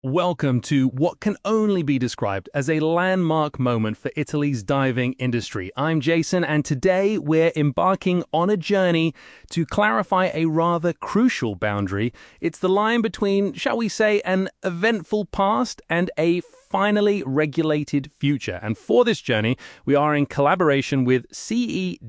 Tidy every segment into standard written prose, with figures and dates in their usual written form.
Welcome to what can only be described as a landmark moment for Italy's diving industry. I'm Jason, and today we're embarking on a journey to clarify a rather crucial boundary. It's the line between, shall we say, an eventful past and a finally regulated future. And for this journey, we are in collaboration with CEDIFOP,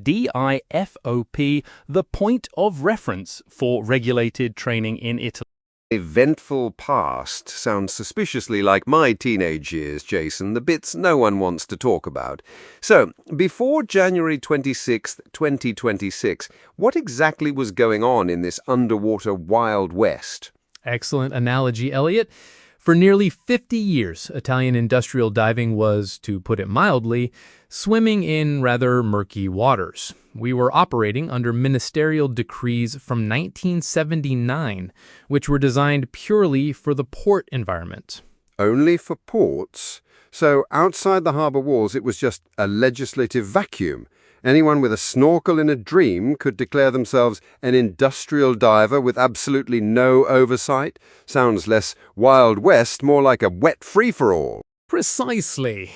the point of reference for regulated training in Italy. Eventful past sounds suspiciously like my teenage years, Jason, the bits no one wants to talk about. So, before January 26th, 2026, what exactly was going on in this underwater Wild West? Excellent analogy, Elliot. For nearly 50 years, Italian industrial diving was, to put it mildly, swimming in rather murky waters. We were operating under ministerial decrees from 1979, which were designed purely for the port environment. Only for ports? So outside the harbour walls it was just a legislative vacuum. Anyone with a snorkel in a dream could declare themselves an industrial diver with absolutely no oversight. Sounds less Wild West, more like a wet free-for-all. Precisely.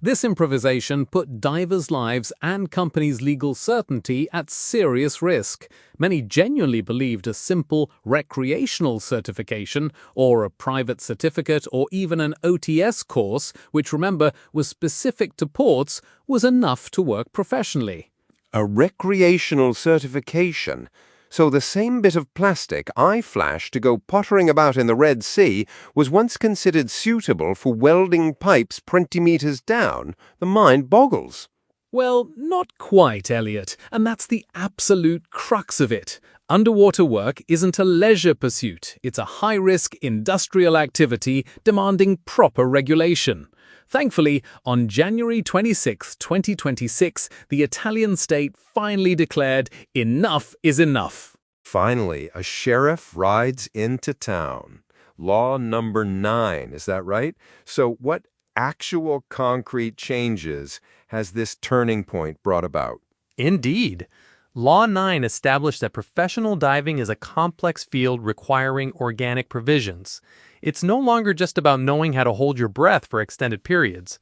This improvisation put divers' lives and companies' legal certainty at serious risk. Many genuinely believed a simple recreational certification, or a private certificate, or even an OTS course, which, remember, was specific to ports, was enough to work professionally. A recreational certification? So the same bit of plastic I flashed to go pottering about in the Red Sea was once considered suitable for welding pipes 20 meters down? The mind boggles. Well, not quite, Elliot, and that's the absolute crux of it. Underwater work isn't a leisure pursuit. It's a high-risk industrial activity demanding proper regulation. Thankfully, on January 26, 2026, the Italian state finally declared enough is enough. Finally, a sheriff rides into town. Law number 9, is that right? So what actual concrete changes has this turning point brought about? Indeed. Law 9 established that professional diving is a complex field requiring organic provisions. It's no longer just about knowing how to hold your breath for extended periods.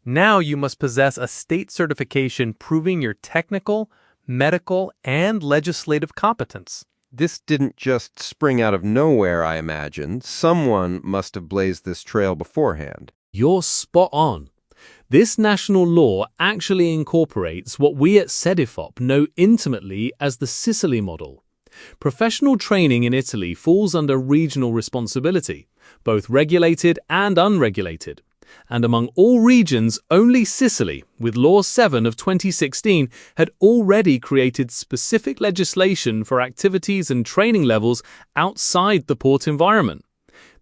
Now you must possess a state certification proving your technical, medical, and legislative competence. This didn't just spring out of nowhere, I imagine. Someone must have blazed this trail beforehand. You're spot on. This national law actually incorporates what we at CEDIFOP know intimately as the Sicily model. Professional training in Italy falls under regional responsibility, both regulated and unregulated. And among all regions, only Sicily, with Law 7 of 2016, had already created specific legislation for activities and training levels outside the port environment.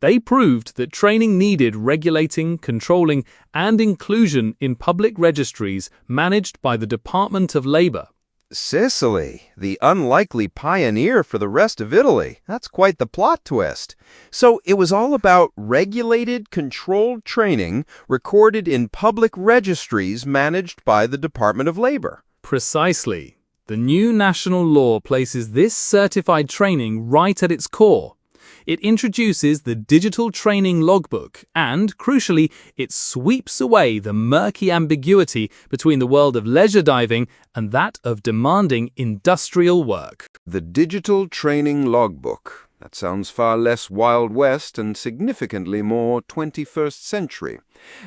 They proved that training needed regulating, controlling, and inclusion in public registries managed by the Department of Labor. Sicily, the unlikely pioneer for the rest of Italy. That's quite the plot twist. So it was all about regulated, controlled training recorded in public registries managed by the Department of Labor. Precisely. The new national law places this certified training right at its core. It introduces the digital training logbook and, crucially, it sweeps away the murky ambiguity between the world of leisure diving and that of demanding industrial work. The digital training logbook. That sounds far less Wild West and significantly more 21st century.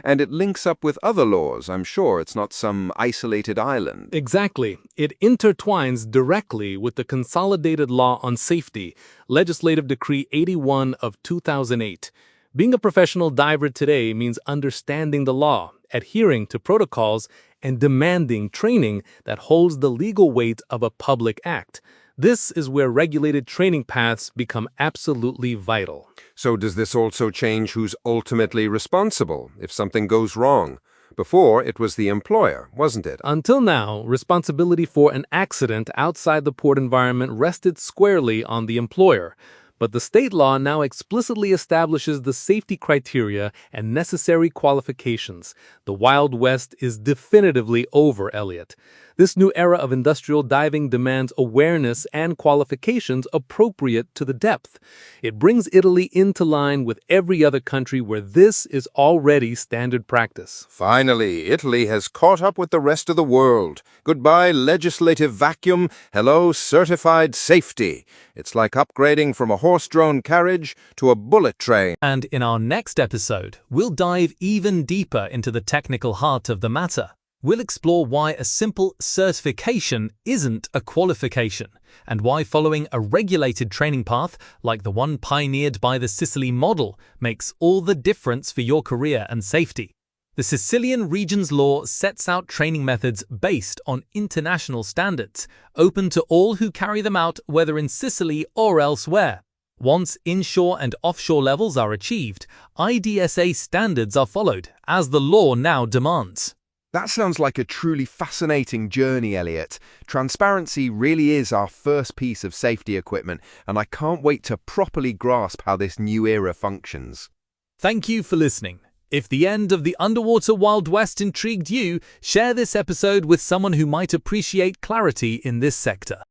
And it links up with other laws, I'm sure. It's not some isolated island. Exactly. It intertwines directly with the Consolidated Law on Safety, Legislative Decree 81 of 2008. Being a professional diver today means understanding the law, adhering to protocols, and demanding training that holds the legal weight of a public act. This is where regulated training paths become absolutely vital. So does this also change who's ultimately responsible if something goes wrong? Before, it was the employer, wasn't it? Until now, responsibility for an accident outside the port environment rested squarely on the employer. But the state law now explicitly establishes the safety criteria and necessary qualifications. The Wild West is definitively over, Elliot. This new era of industrial diving demands awareness and qualifications appropriate to the depth. It brings Italy into line with every other country where this is already standard practice. Finally, Italy has caught up with the rest of the world. Goodbye, legislative vacuum. Hello, certified safety. It's like upgrading from a horse-drawn carriage to a bullet train. And in our next episode, we'll dive even deeper into the technical heart of the matter. We'll explore why a simple certification isn't a qualification, and why following a regulated training path like the one pioneered by the Sicily model makes all the difference for your career and safety. The Sicilian region's law sets out training methods based on international standards, open to all who carry them out whether in Sicily or elsewhere. Once inshore and offshore levels are achieved, IDSA standards are followed, as the law now demands. That sounds like a truly fascinating journey, Elliot. Transparency really is our first piece of safety equipment, and I can't wait to properly grasp how this new era functions. Thank you for listening. If the end of the underwater Wild West intrigued you, share this episode with someone who might appreciate clarity in this sector.